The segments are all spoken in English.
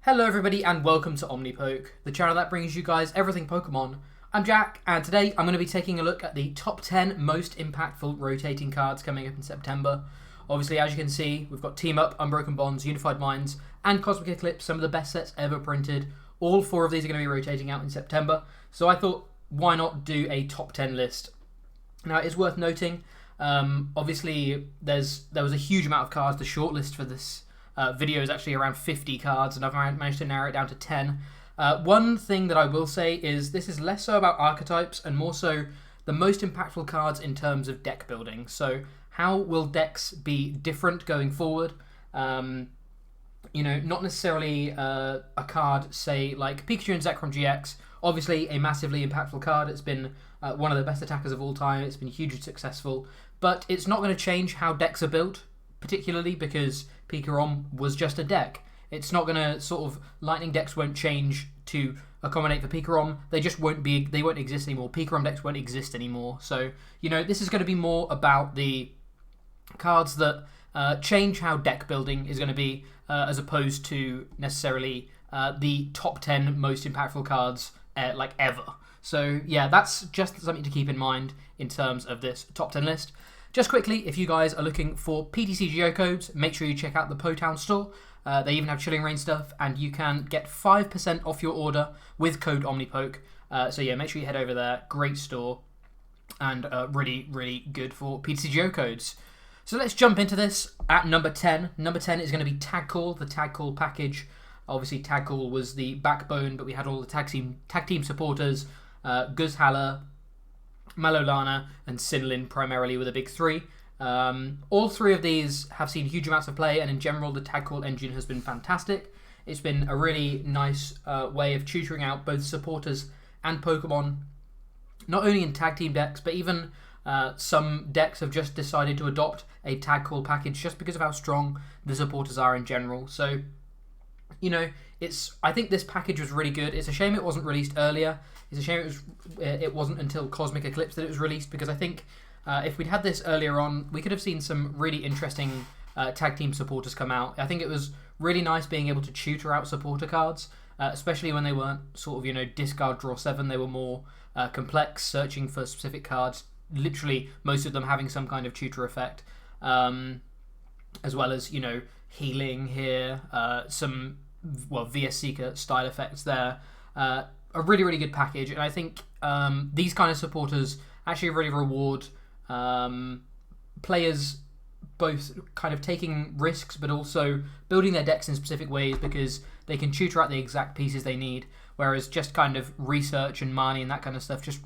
Hello everybody and welcome to Omnipoke, the channel that brings you guys everything Pokemon. I'm Jack and today I'm going to be taking a look at the top 10 most impactful rotating cards coming up in September. Obviously, as you can see, we've got Team Up, Unbroken Bonds, Unified Minds and Cosmic Eclipse, some of the best sets ever printed. All four of these are going to be rotating out in September, so I thought why not do a top 10 list. Now it is worth noting, obviously there was a huge amount of cards. The shortlist for this video is actually around 50 cards, and I've managed to narrow it down to 10. One thing that I will say is this is less so about archetypes and more so the most impactful cards in terms of deck building. So how will decks be different going forward? Not necessarily a card, say, like Pikachu and Zekrom GX. Obviously a massively impactful card. It's been one of the best attackers of all time. It's been hugely successful. But it's not going to change how decks are built, particularly because PikaRom was just a deck. It's not going to Lightning decks won't change to accommodate for PikaRom. They just won't exist anymore. PikaRom decks won't exist anymore. So, this is going to be more about the cards that change how deck building is going to be, as opposed to necessarily the top 10 most impactful cards ever. So yeah, that's just something to keep in mind in terms of this top 10 list. Just quickly, if you guys are looking for PTCGO codes, make sure you check out the Potown store. They even have Chilling Reign stuff, and you can get 5% off your order with code Omnipoke. So yeah, make sure you head over there. Great store, and really, really good for PTCGO codes. So let's jump into this at number 10. Number 10 is going to be Tag Call, the Tag Call package. Obviously, Tag Call was the backbone, but we had all the tag team supporters, Guzhala, Malolana and Sinlin primarily were the big three. All three of these have seen huge amounts of play, and in general the Tag Call engine has been fantastic. It's been a really nice way of tutoring out both supporters and Pokemon, not only in tag team decks, but even some decks have just decided to adopt a Tag Call package just because of how strong the supporters are in general. So, I think this package was really good. It's a shame it wasn't released earlier. It's a shame it wasn't until Cosmic Eclipse that it was released, because I think if we'd had this earlier on, we could have seen some really interesting tag team supporters come out. I think it was really nice being able to tutor out supporter cards, especially when they weren't discard draw 7. They were more complex, searching for specific cards, literally most of them having some kind of tutor effect, as well as healing here, some VS Seeker style effects there. A really, really good package, and I think these kind of supporters actually really reward players both kind of taking risks but also building their decks in specific ways, because they can tutor out the exact pieces they need, whereas just kind of research and money and that kind of stuff, just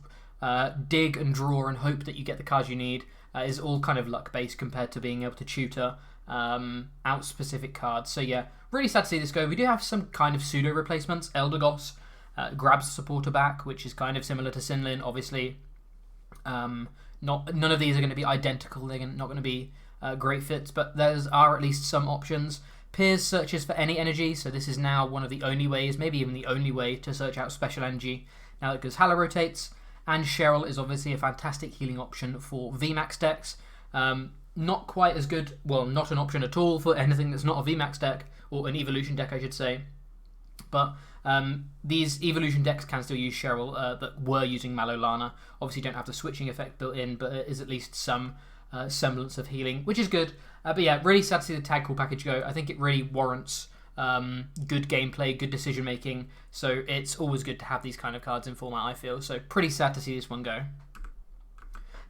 dig and draw and hope that you get the cards you need, is all kind of luck based compared to being able to tutor out specific cards. So yeah, really sad to see this go. We do have some kind of pseudo replacements. Eldegoss grabs the supporter back, which is kind of similar to Sinlin. Obviously, none of these are going to be identical. They're not going to be great fits, but there are at least some options. Piers searches for any energy, so this is now one of the only ways, maybe even the only way, to search out special energy now that Guzhala rotates. And Cheryl is obviously a fantastic healing option for VMAX decks. Not quite as good, well, not an option at all for anything that's not a VMAX deck, or an Evolution deck, I should say. But these Evolution decks can still use Cheryl that were using Malolana. Obviously don't have the switching effect built in, but it is at least some semblance of healing, which is good. But yeah, really sad to see the Tag Call package go. I think it really warrants good gameplay, good decision making. So it's always good to have these kind of cards in format, I feel. So pretty sad to see this one go.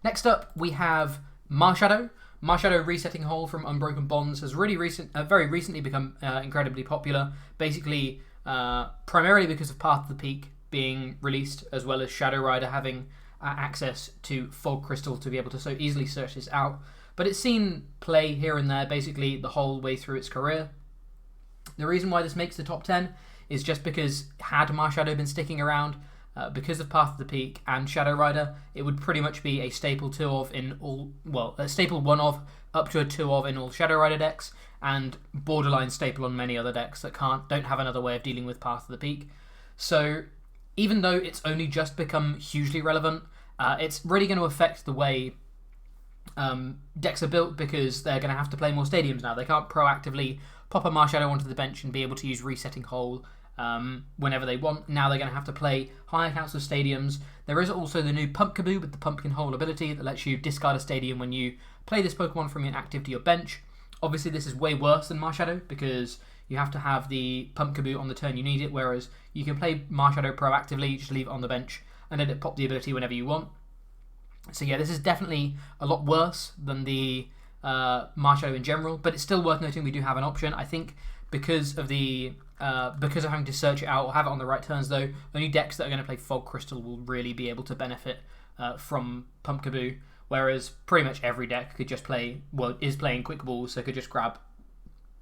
Next up, we have Marshadow. Marshadow Resetting Hole from Unbroken Bonds has very recently become incredibly popular. Basically, primarily because of Path of the Peak being released, as well as Shadow Rider having access to Fog Crystal to be able to so easily search this out. But it's seen play here and there basically the whole way through its career. The reason why this makes the top 10 is just because had Marshadow been sticking around, because of Path of the Peak and Shadow Rider, it would pretty much be a staple 2 of in all, well, a staple 1 of up to a 2 of in all Shadow Rider decks, and borderline staple on many other decks that don't have another way of dealing with Path of the Peak. So even though it's only just become hugely relevant, it's really going to affect the way decks are built, because they're going to have to play more stadiums now. They can't proactively pop a Marshadow onto the bench and be able to use Resetting Hole whenever they want. Now they're going to have to play higher counts of stadiums. There is also the new Pumpkaboo with the Pumpkin Hole ability that lets you discard a stadium when you play this Pokemon from your active to your bench. Obviously this is way worse than Marshadow because you have to have the Pumpkaboo on the turn you need it, whereas you can play Marshadow proactively, you just leave it on the bench and let it pop the ability whenever you want. So yeah, this is definitely a lot worse than the Marshadow in general, but it's still worth noting we do have an option. I think because of having to search it out or have it on the right turns though, only decks that are going to play Fog Crystal will really be able to benefit from Pumpkaboo, whereas pretty much every deck could just play, well, is playing Quick Balls, so could just grab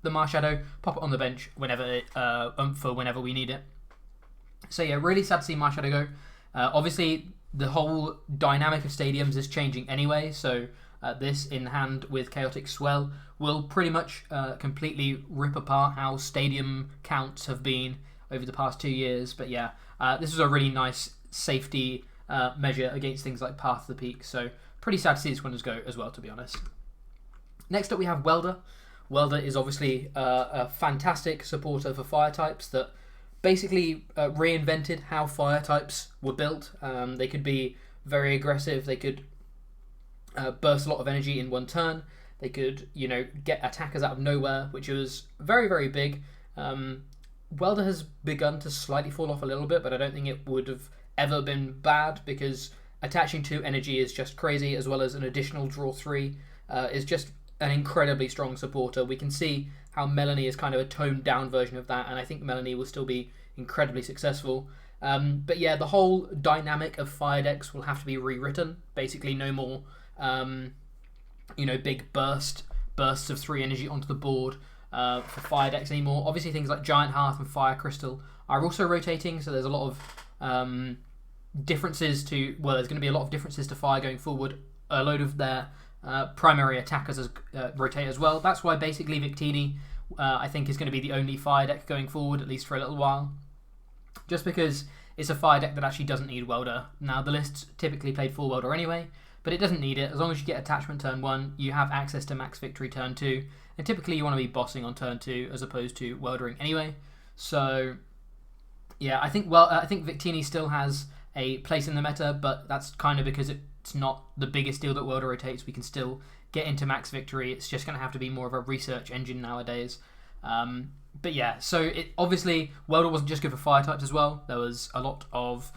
the Marshadow, pop it on the bench whenever for whenever we need it. So yeah, really sad to see Marshadow go. Obviously, the whole dynamic of stadiums is changing anyway, so this in hand with Chaotic Swell will pretty much completely rip apart how stadium counts have been over the past 2 years. But yeah, this is a really nice safety measure against things like Path to the Peak, so pretty sad to see this one go as well, to be honest. Next up we have Welder. Welder is obviously a fantastic supporter for fire types that basically reinvented how fire types were built. They could be very aggressive, they could burst a lot of energy in one turn, they could, you know, get attackers out of nowhere, which was very, very big. Welder has begun to slightly fall off a little bit, but I don't think it would have ever been bad because attaching 2 energy is just crazy, as well as an additional draw 3 is just an incredibly strong supporter. We can see how Melanie is kind of a toned down version of that, and I think Melanie will still be incredibly successful. But yeah, the whole dynamic of fire decks will have to be rewritten. Basically, no more big bursts of 3 energy onto the board for fire decks anymore. Obviously, things like Giant Hearth and Fire Crystal are also rotating, so there's a lot of differences to. Well, there's going to be a lot of differences to fire going forward. A load of their primary attackers rotate as well. That's why basically Victini, I think, is going to be the only fire deck going forward, at least for a little while. Just because it's a fire deck that actually doesn't need Welder. Now, the list's typically played full Welder anyway, but it doesn't need it. As long as you get attachment turn 1, you have access to max victory turn 2, and typically you want to be bossing on turn 2 as opposed to Weldering anyway. So, yeah, I think Victini still has a place in the meta, but that's kind of because it's not the biggest deal that Welder rotates. We can still get into max victory. It's just going to have to be more of a research engine nowadays. But yeah, so obviously Welder wasn't just good for fire types as well. There was a lot of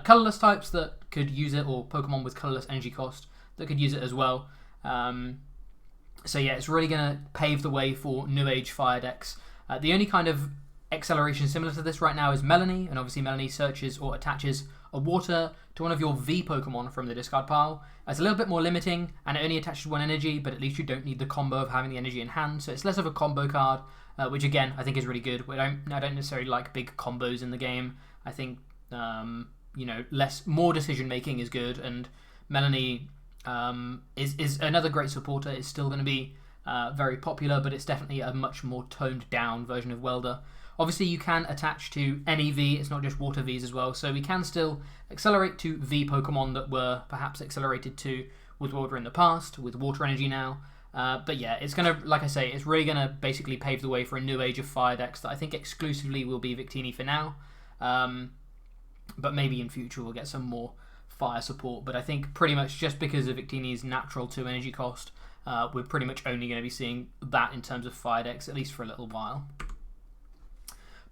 colorless types that could use it, or Pokemon with colorless energy cost that could use it as well. So yeah, it's really going to pave the way for new age fire decks. The only kind of acceleration similar to this right now is Melanie, and obviously Melanie searches or attaches a water to one of your V Pokemon from the discard pile. It's a little bit more limiting, and it only attaches 1 energy, but at least you don't need the combo of having the energy in hand, so it's less of a combo card, which again, I think is really good. I don't necessarily like big combos in the game. I think, more decision making is good, and Melanie is another great supporter. It's still going to be very popular, but it's definitely a much more toned down version of Welder. Obviously, you can attach to any V, it's not just Water Vs as well, so we can still accelerate to V Pokemon that were perhaps accelerated to with Welder in the past, with Water Energy now. But yeah, it's going to, like I say, it's really going to basically pave the way for a new age of fire decks that I think exclusively will be Victini for now. But maybe in future we'll get some more fire support. But I think pretty much just because of Victini's natural 2 energy cost, we're pretty much only going to be seeing that in terms of fire decks, at least for a little while.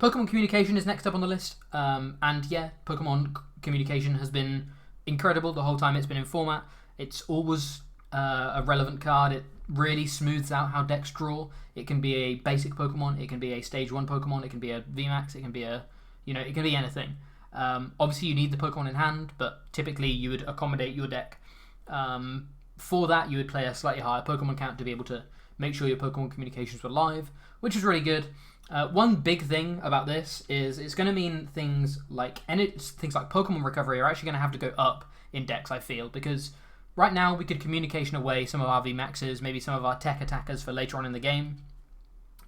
Pokemon Communication is next up on the list, and yeah, Pokemon Communication has been incredible the whole time it's been in format. It's always a relevant card. It really smooths out how decks draw. It can be a basic Pokemon, it can be a Stage 1 Pokemon, it can be a VMAX, it can be it can be anything. Obviously you need the Pokemon in hand, but typically you would accommodate your deck. For that, you would play a slightly higher Pokemon count to be able to make sure your Pokemon Communications were live, which is really good. One big thing about this is it's going to mean things like Pokemon Recovery are actually going to have to go up in decks, I feel, because right now we could Communication away some of our VMAXs, maybe some of our tech attackers for later on in the game,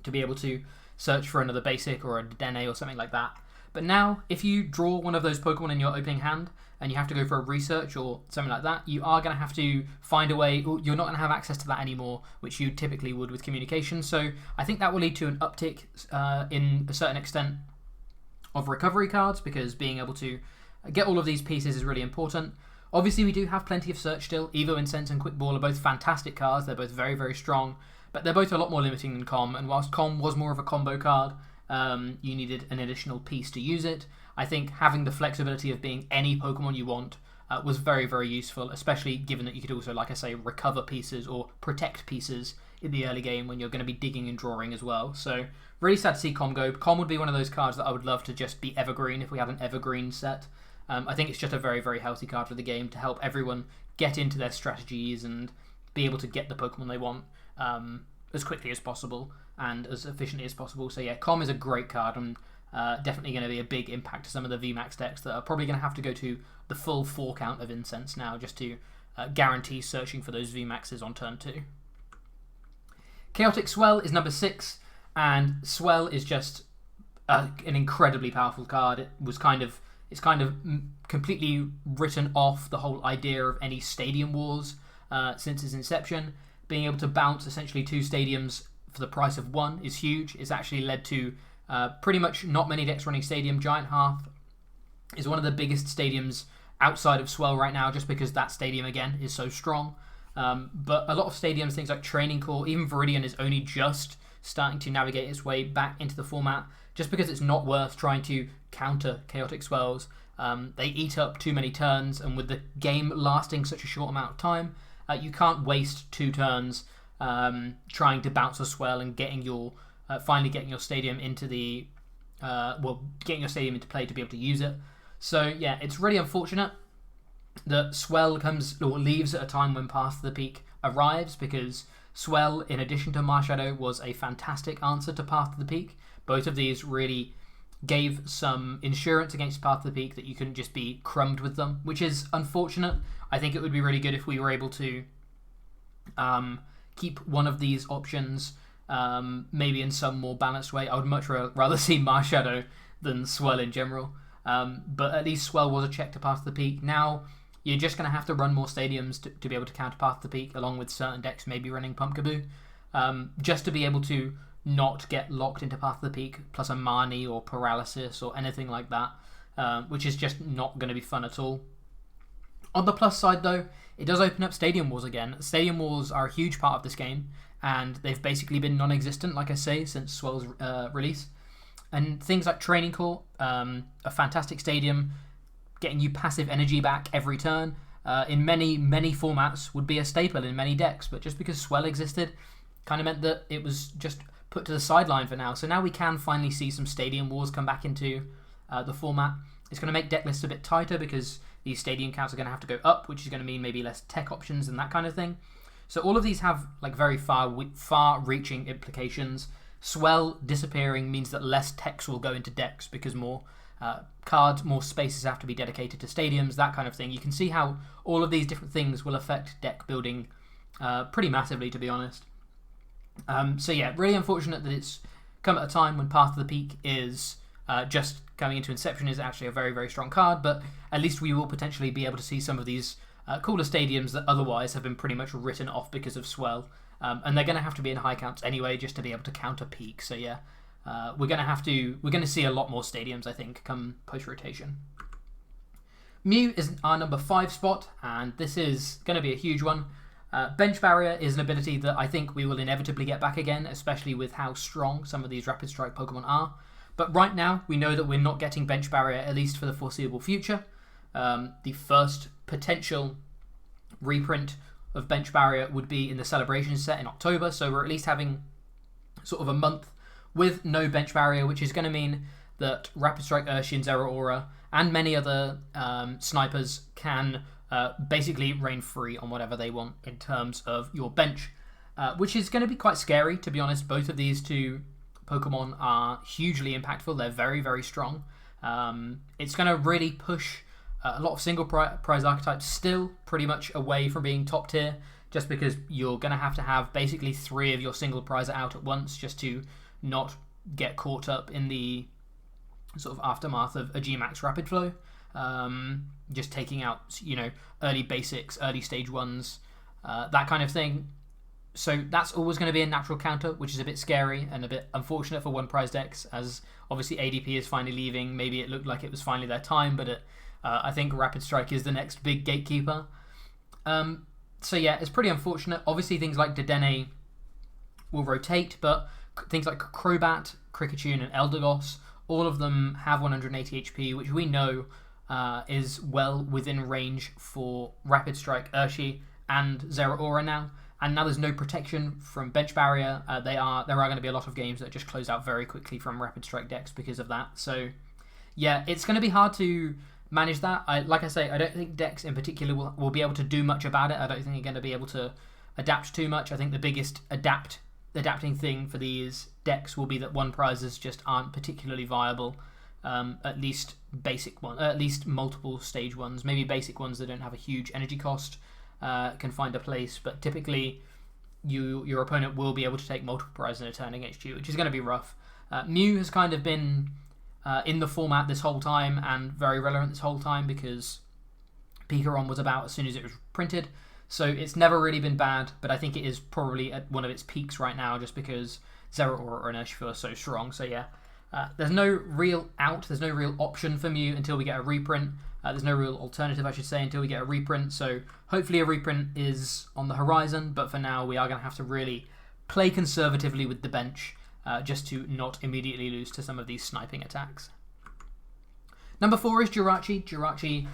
to be able to search for another basic or a Dene or something like that. But now, if you draw one of those Pokemon in your opening hand, and you have to go for a research or something like that, you are going to have to find a way, you're not going to have access to that anymore, which you typically would with communication. So I think that will lead to an uptick in a certain extent of recovery cards, because being able to get all of these pieces is really important. Obviously, we do have plenty of search still. Evo Incense and Quick Ball are both fantastic cards. They're both very, very strong, but they're both a lot more limiting than Com, and whilst Com was more of a combo card, you needed an additional piece to use it. I think having the flexibility of being any Pokemon you want was very, very useful, especially given that you could also, like I say, recover pieces or protect pieces in the early game when you're going to be digging and drawing as well. So really sad to see Com go. Com would be one of those cards that I would love to just be evergreen if we had an evergreen set. I think it's just a very, very healthy card for the game to help everyone get into their strategies and be able to get the Pokemon they want as quickly as possible and as efficiently as possible. So yeah, Com is a great card, and definitely going to be a big impact to some of the VMAX decks that are probably going to have to go to the full 4 count of Incense now just to guarantee searching for those VMAXs on turn 2. Chaotic Swell is number 6, and Swell is just an incredibly powerful card. It's kind of completely written off the whole idea of any Stadium Wars since its inception. Being able to bounce essentially 2 stadiums for the price of 1 is huge. It's actually led to pretty much not many decks running Stadium. Giant Hearth is one of the biggest stadiums outside of Swell right now, just because that stadium again is so strong. But a lot of stadiums, things like Training Core, even Viridian is only just starting to navigate its way back into the format, just because it's not worth trying to counter Chaotic Swells. They eat up too many turns, and with the game lasting such a short amount of time, you can't waste 2 turns trying to bounce a Swell and finally getting your stadium into getting your stadium into play to be able to use it. So yeah, it's really unfortunate that Swell comes or leaves at a time when Path to the Peak arrives, because Swell, in addition to Marshadow, was a fantastic answer to Path to the Peak. Both of these really gave some insurance against Path to the Peak that you couldn't just be crumbed with them, which is unfortunate. I think it would be really good if we were able to keep one of these options maybe in some more balanced way. I would much rather see Marshadow than Swell in general. But at least Swell was a check to Path to the Peak. Now you're just going to have to run more stadiums to be able to counter Path to the Peak, along with certain decks maybe running Pumpkaboo, just to be able to not get locked into Path to the Peak, plus a Marnie or Paralysis or anything like that, which is just not going to be fun at all. On the plus side though, it does open up Stadium Wars again. Stadium Wars are a huge part of this game, and they've basically been non-existent, like I say, since Swell's release. And things like Training Core, a fantastic stadium, getting you passive energy back every turn, in many, many formats would be a staple in many decks, but just because Swell existed kind of meant that it was just put to the sideline for now. So now we can finally see some Stadium Wars come back into the format. It's going to make deck lists a bit tighter, because these stadium counts are going to have to go up, which is going to mean maybe less tech options and that kind of thing. So all of these have like very far-reaching implications. Swell disappearing means that less techs will go into decks, because more cards, more spaces have to be dedicated to stadiums, that kind of thing. You can see how all of these different things will affect deck building pretty massively, to be honest. So yeah, really unfortunate that it's come at a time when Path to the Peak is just coming into Inception, is actually a very, very strong card, but at least we will potentially be able to see some of these cooler stadiums that otherwise have been pretty much written off because of Swell. And they're going to have to be in high counts anyway, just to be able to counter Peak. So yeah, we're going to see a lot more stadiums, I think, come post-rotation. Mew is our number 5 spot, and this is going to be a huge one. Bench Barrier is an ability that I think we will inevitably get back again, especially with how strong some of these Rapid Strike Pokemon are. But right now, we know that we're not getting Bench Barrier, at least for the foreseeable future. The first potential reprint of Bench Barrier would be in the Celebration set in October, so we're at least having sort of a month with no Bench Barrier, which is going to mean that Rapid Strike Urshian, Zeraora, and many other snipers can basically reign free on whatever they want in terms of your bench, which is going to be quite scary, to be honest. Both of these two Pokemon are hugely impactful. They're very, very strong. It's going to really push a lot of single prize archetypes still pretty much away from being top tier, just because you're going to have basically 3 of your single prize out at once just to not get caught up in the sort of aftermath of a G-Max Rapid Flow. Just taking out, early basics, early stage ones, that kind of thing. So that's always going to be a natural counter, which is a bit scary and a bit unfortunate for one prize decks, as obviously ADP is finally leaving. Maybe it looked like it was finally their time, but I think Rapid Strike is the next big gatekeeper. So yeah, it's pretty unfortunate. Obviously things like Dedenne will rotate, but things like Crobat, Kricketune, and Eldegoss, all of them have 180 HP, which we know is well within range for Rapid Strike, Urshi, and Zeraora now. And now there's no protection from bench barrier. There are going to be a lot of games that just close out very quickly from Rapid Strike decks because of that. So yeah, it's going to be hard to manage that. Like I say, I don't think decks in particular will be able to do much about it. I don't think they're going to be able to adapt too much. I think the biggest adapting thing for these decks will be that one prizes just aren't particularly viable. At least multiple stage ones. Maybe basic ones that don't have a huge energy cost can find a place, but typically your opponent will be able to take multiple prizes in a turn against you, which is going to be rough. Mew has kind of been in the format this whole time and very relevant this whole time because PikaRom was about as soon as it was printed, so it's never really been bad, but I think it is probably at one of its peaks right now just because Zeraora and Urshifu are so strong. So yeah, there's no real there's no real option for Mew until we get a reprint. There's no real alternative, I should say, until we get a reprint. So hopefully a reprint is on the horizon, but for now we are going to have to really play conservatively with the bench just to not immediately lose to some of these sniping attacks. Number 4 is Jirachi. Jirachi,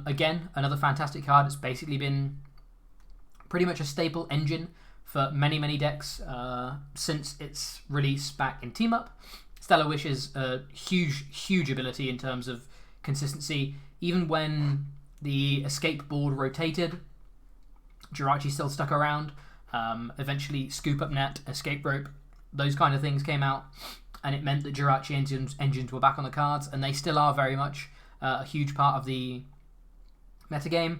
again, another fantastic card. It's basically been pretty much a staple engine for many, many decks since its release back in Team Up. Stellar Wish is a huge, huge ability in terms of consistency. Even when the escape board rotated, Jirachi still stuck around. Eventually, Scoop Up Net, Escape Rope, those kind of things came out, and it meant that Jirachi engines were back on the cards, and they still are very much a huge part of the metagame.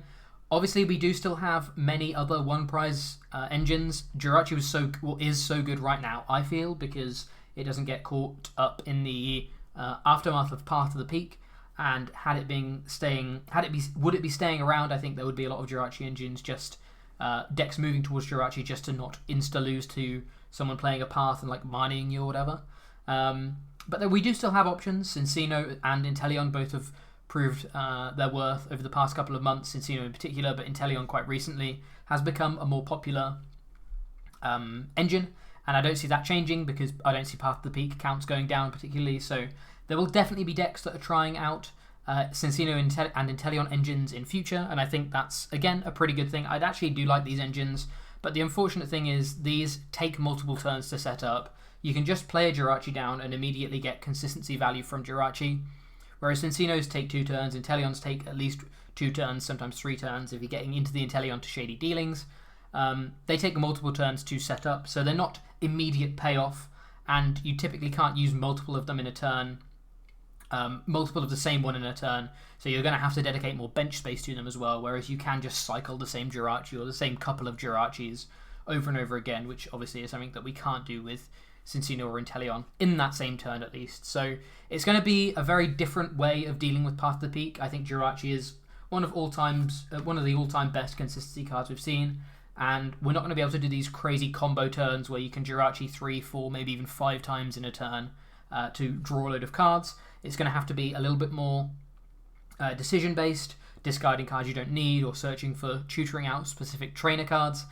Obviously, we do still have many other one prize engines. Jirachi is so good right now, I feel, because it doesn't get caught up in the aftermath of Path of the Peak. And would it be staying around? I think there would be a lot of Jirachi engines, just decks moving towards Jirachi just to not insta lose to someone playing a path and like mining you or whatever. But we do still have options. Cincino and Inteleon both have proved their worth over the past couple of months. Cincino in particular, but Inteleon quite recently has become a more popular engine, and I don't see that changing because I don't see Path of the Peak counts going down particularly. So there will definitely be decks that are trying out Cincino and Inteleon engines in future, and I think that's, again, a pretty good thing. I actually do like these engines, but the unfortunate thing is these take multiple turns to set up. You can just play a Jirachi down and immediately get consistency value from Jirachi, whereas Cincinos take 2 turns, Inteleons take at least 2 turns, sometimes 3 turns if you're getting into the Inteleon to shady dealings. They take multiple turns to set up, so they're not immediate payoff, and you typically can't use multiple of them in a turn. Multiple of the same one in a turn, so you're going to have to dedicate more bench space to them as well, whereas you can just cycle the same Jirachi or the same couple of Jirachis over and over again, which obviously is something that we can't do with Cincino or Inteleon in that same turn at least. So it's going to be a very different way of dealing with Path of the Peak. I think Jirachi is one of the all-time best consistency cards we've seen, and we're not going to be able to do these crazy combo turns where you can Jirachi 3, 4, maybe even 5 times in a turn to draw a load of cards. It's going to have to be a little bit more decision-based, discarding cards you don't need or searching for tutoring out specific trainer cards,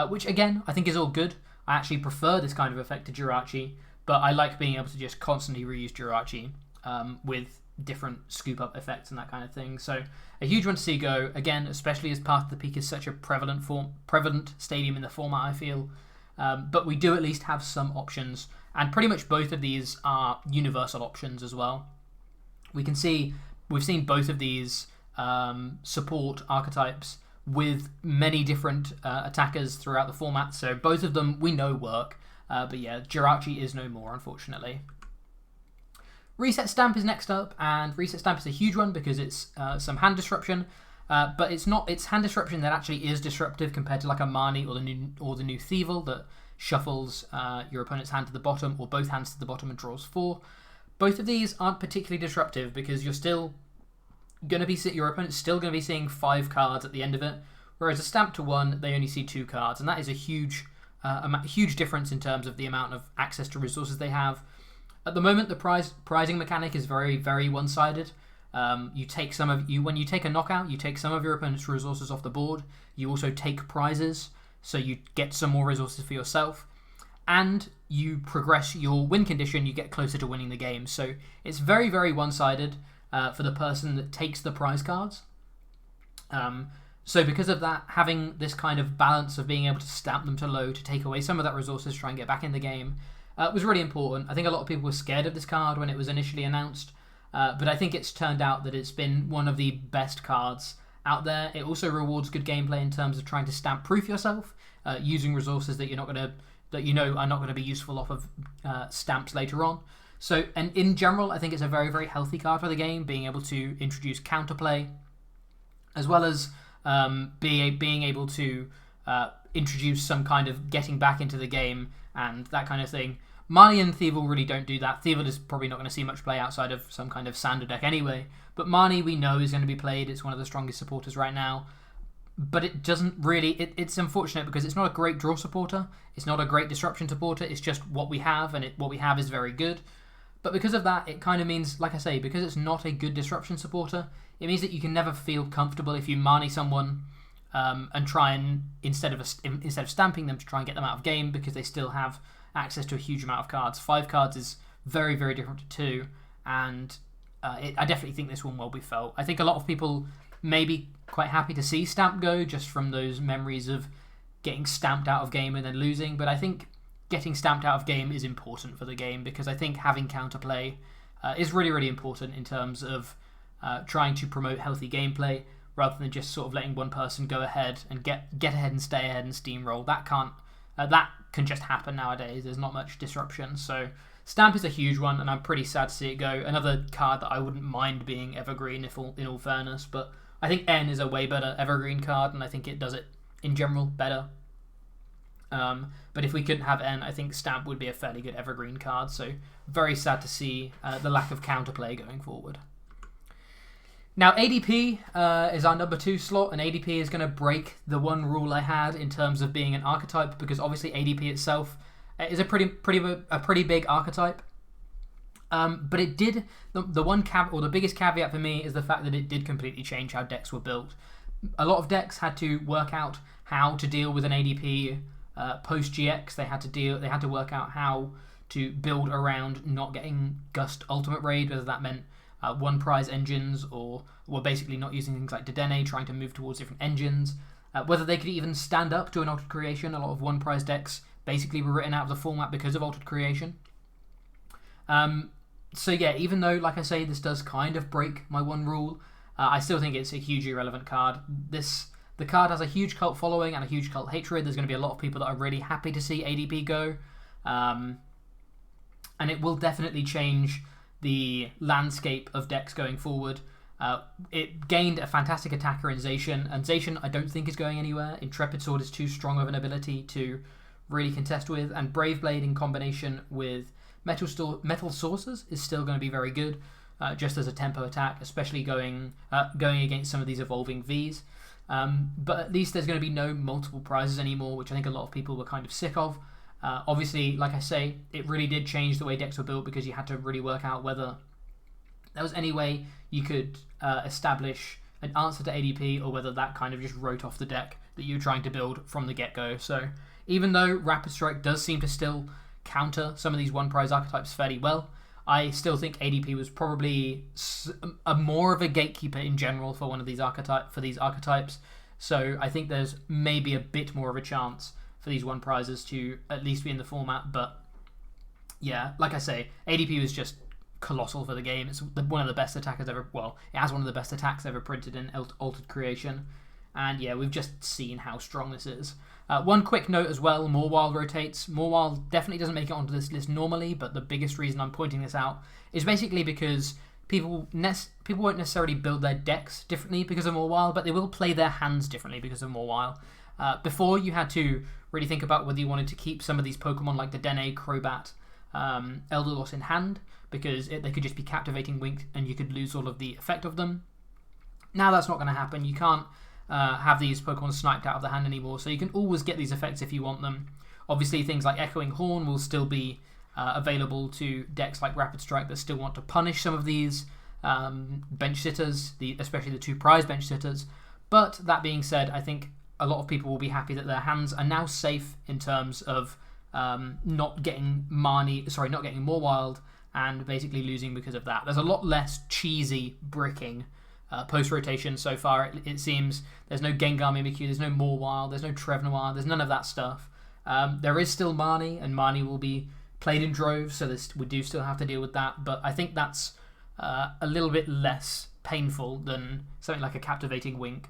which again, I think is all good. I actually prefer this kind of effect to Jirachi, but I like being able to just constantly reuse Jirachi with different scoop-up effects and that kind of thing. So a huge one to see go, again, especially as Path of the Peak is such a prevalent stadium in the format, I feel. But we do at least have some options, and pretty much both of these are universal options as well. We've seen both of these support archetypes with many different attackers throughout the format, so both of them we know work, but yeah, Jirachi is no more, unfortunately. Reset Stamp is next up, and Reset Stamp is a huge one because it's some hand disruption, but it's hand disruption that actually is disruptive compared to like a Marnie or the new Thievel that shuffles your opponent's hand to the bottom or both hands to the bottom and draws 4. Both of these aren't particularly disruptive because your opponent's still going to be seeing 5 cards at the end of it, whereas a stamp to 1, they only see 2 cards, and that is a huge difference in terms of the amount of access to resources they have. At the moment, the prizing mechanic is very, very one-sided. When you take a knockout, you take some of your opponent's resources off the board. You also take prizes, so you get some more resources for yourself. And you progress your win condition, you get closer to winning the game. So it's very, very one-sided for the person that takes the prize cards. So because of that, having this kind of balance of being able to stamp them to low to take away some of that resources, try and get back in the game, was really important. I think a lot of people were scared of this card when it was initially announced. But I think it's turned out that it's been one of the best cards out there. It also rewards good gameplay in terms of trying to stamp proof yourself, using resources that are not going to be useful off of stamps later on. So, and in general, I think it's a very, very healthy card for the game, being able to introduce counterplay, as well as being able to introduce some kind of getting back into the game and that kind of thing. Marnie and Thievel really don't do that. Thievel is probably not going to see much play outside of some kind of Sander deck anyway. But Marnie, we know, is going to be played. It's one of the strongest supporters right now. But it doesn't really... It's unfortunate because it's not a great draw supporter. It's not a great disruption supporter. It's just what we have, and what we have is very good. But because of that, it kind of means, like I say, because it's not a good disruption supporter, it means that you can never feel comfortable if you Marnie someone and try and, instead of stamping them, to try and get them out of game because they still have access to a huge amount of cards. 5 cards is very, very different to 2, and I definitely think this one will be felt. I think a lot of people may be quite happy to see Stamp go, just from those memories of getting stamped out of game and then losing, but I think getting stamped out of game is important for the game, because I think having counterplay is really, really important in terms of trying to promote healthy gameplay, rather than just sort of letting one person go ahead and get ahead and stay ahead and steamroll. That can just happen nowadays. There's not much disruption. So Stamp is a huge one, and I'm pretty sad to see it go. Another card that I wouldn't mind being evergreen, in all fairness, but I think N is a way better evergreen card, and I think it does it in general better. But if we couldn't have N, I think Stamp would be a fairly good evergreen card. So very sad to see the lack of counterplay going forward. Now, ADP is our number 2 slot, and ADP is going to break the one rule I had in terms of being an archetype, because obviously ADP itself is a pretty big archetype. But it did the biggest caveat for me is the fact that it did completely change how decks were built. A lot of decks had to work out how to deal with an ADP post GX. They had to work out how to build around not getting Gust Ultimate Raid, whether that meant one prize engines, or were basically not using things like Dedenne, trying to move towards different engines. Whether they could even stand up to an Altered Creation. A lot of one prize decks basically were written out of the format because of Altered Creation. So yeah, even though, like I say, this does kind of break my one rule, I still think it's a hugely relevant card. The card has a huge cult following and a huge cult hatred. There's going to be a lot of people that are really happy to see ADP go. And it will definitely change the landscape of decks going forward. It gained a fantastic attacker in Zacian, and Zacian I don't think is going anywhere. Intrepid Sword is too strong of an ability to really contest with, and Brave Blade in combination with Metal Sources is still going to be very good, just as a tempo attack, especially going against some of these evolving Vs. But at least there's going to be no multiple prizes anymore, which I think a lot of people were kind of sick of. Obviously, like I say, it really did change the way decks were built, because you had to really work out whether there was any way you could establish an answer to ADP, or whether that kind of just wrote off the deck that you were trying to build from the get-go. So even though Rapid Strike does seem to still counter some of these one-prize archetypes fairly well, I still think ADP was probably more of a gatekeeper in general for these archetypes. So I think there's maybe a bit more of a chance for these one prizes to at least be in the format. But yeah, like I say, ADP was just colossal for the game. It's one of the best attackers ever. Well, it has one of the best attacks ever printed in Altered Creation. And yeah, we've just seen how strong this is. One quick note as well, Moorwild rotates. Moorwild definitely doesn't make it onto this list normally, but the biggest reason I'm pointing this out is basically because people won't necessarily build their decks differently because of Moorwild, but they will play their hands differently because of Moorwild. Before, you had to really think about whether you wanted to keep some of these Pokemon like the Dedenne, Crobat, Elderos in hand, because they could just be Captivating Wink and you could lose all of the effect of them. Now that's not going to happen. You can't have these Pokemon sniped out of the hand anymore, so you can always get these effects if you want them. Obviously, things like Echoing Horn will still be available to decks like Rapid Strike that still want to punish some of these bench sitters, especially the 2 prize bench sitters. But that being said, I think a lot of people will be happy that their hands are now safe in terms of not getting more wild and basically losing because of that. There's a lot less cheesy bricking post-rotation so far. It seems there's no Gengar Mimikyu, there's no More Wild, there's no Trevnoir, there's none of that stuff. There is still Marnie, and Marnie will be played in droves, so we do still have to deal with that, but I think that's a little bit less painful than something like a Captivating Wink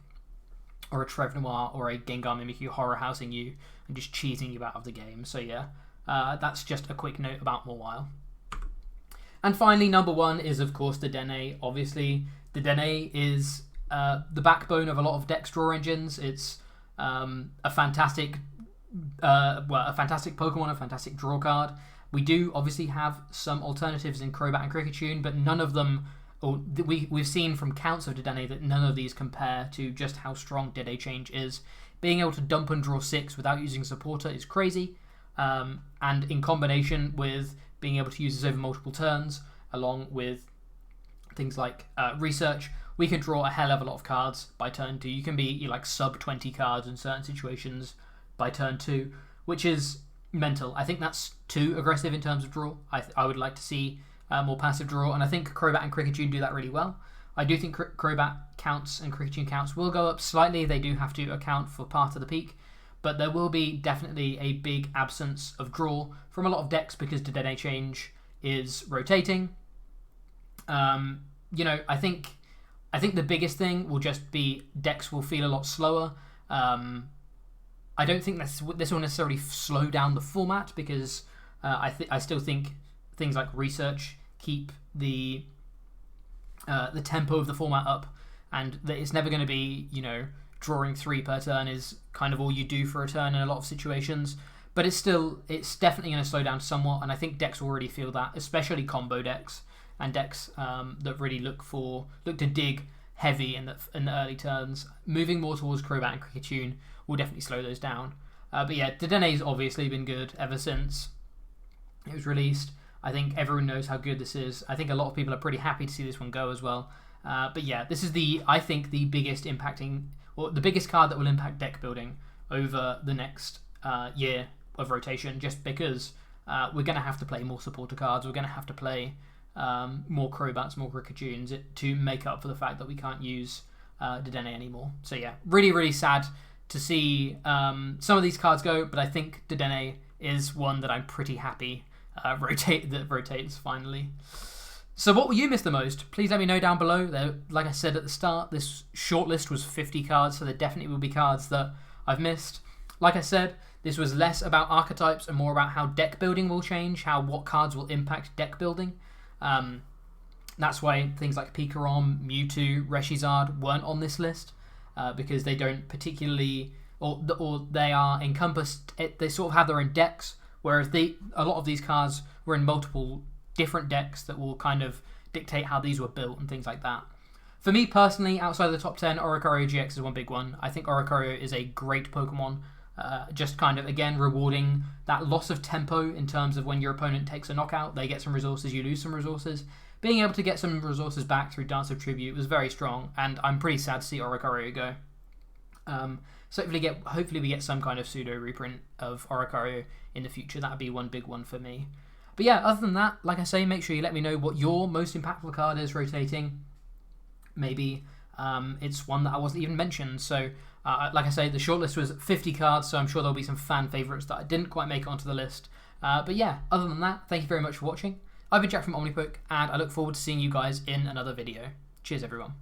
or a Trevnoir or a Gengar Mimikyu horror housing you and just cheesing you out of the game. So yeah, that's just a quick note about Mawile. And finally, number 1 is of course the Dedenne. Obviously, the Dedenne is the backbone of a lot of decks draw engines. It's a fantastic Pokemon, a fantastic draw card. We do obviously have some alternatives in Crobat and Kricketune, but none of them, we've seen from counts of Dedenne that none of these compare to just how strong Dedenne Change is. Being able to dump and draw 6 without using Supporter is crazy, and in combination with being able to use this over multiple turns, along with things like Research, we can draw a hell of a lot of cards by turn 2. You can be like sub 20 cards in certain situations by turn 2, which is mental. I think that's too aggressive in terms of draw. I would like to see more passive draw, and I think Crobat and Kricketune do that really well. I do think Crobat counts and Kricketune counts will go up slightly. They do have to account for part of the peak, but there will be definitely a big absence of draw from a lot of decks because Dedenne Change is rotating. I think the biggest thing will just be decks will feel a lot slower. I don't think this will necessarily slow down the format because I still think things like Research keep the tempo of the format up, and that it's never going to be, drawing 3 per turn is kind of all you do for a turn in a lot of situations. But it's definitely going to slow down somewhat, and I think decks already feel that, especially combo decks and decks that really look to dig heavy in the early turns. Moving more towards Crobat and Kricketune will definitely slow those down. But yeah, Dedenne's obviously been good ever since it was released. I think everyone knows how good this is. I think a lot of people are pretty happy to see this one go as well. But yeah, this is I think the biggest the biggest card that will impact deck building over the next year of rotation, just because we're going to have to play more supporter cards. We're going to have to play more Crobats, more Kricketune to make up for the fact that we can't use Dedenne anymore. So yeah, really, really sad to see some of these cards go, but I think Dedenne is one that I'm pretty happy that rotates finally. So what will you miss the most? Please let me know down below. Like I said at the start, this shortlist was 50 cards, so there definitely will be cards that I've missed. Like I said, this was less about archetypes and more about how deck building will change, what cards will impact deck building. That's why things like PikaRom, Mewtwo, Reshizard weren't on this list, because they don't particularly, or they are encompassed, they sort of have their own decks, whereas a lot of these cards were in multiple different decks that will kind of dictate how these were built and things like that. For me personally, outside of the top 10, Oricorio GX is one big one. I think Oricorio is a great Pokemon, just kind of, again, rewarding that loss of tempo in terms of when your opponent takes a knockout, they get some resources, you lose some resources. Being able to get some resources back through Dance of Tribute was very strong, and I'm pretty sad to see Oricorio go. So hopefully we get some kind of pseudo reprint of Oricorio in the future. That would be one big one for me. But yeah, other than that, like I say, make sure you let me know what your most impactful card is rotating. Maybe it's one that I wasn't even mentioned. So like I say, the shortlist was 50 cards, so I'm sure there'll be some fan favourites that I didn't quite make it onto the list. But yeah, other than that, thank you very much for watching. I've been Jack from Omnipoke, and I look forward to seeing you guys in another video. Cheers, everyone.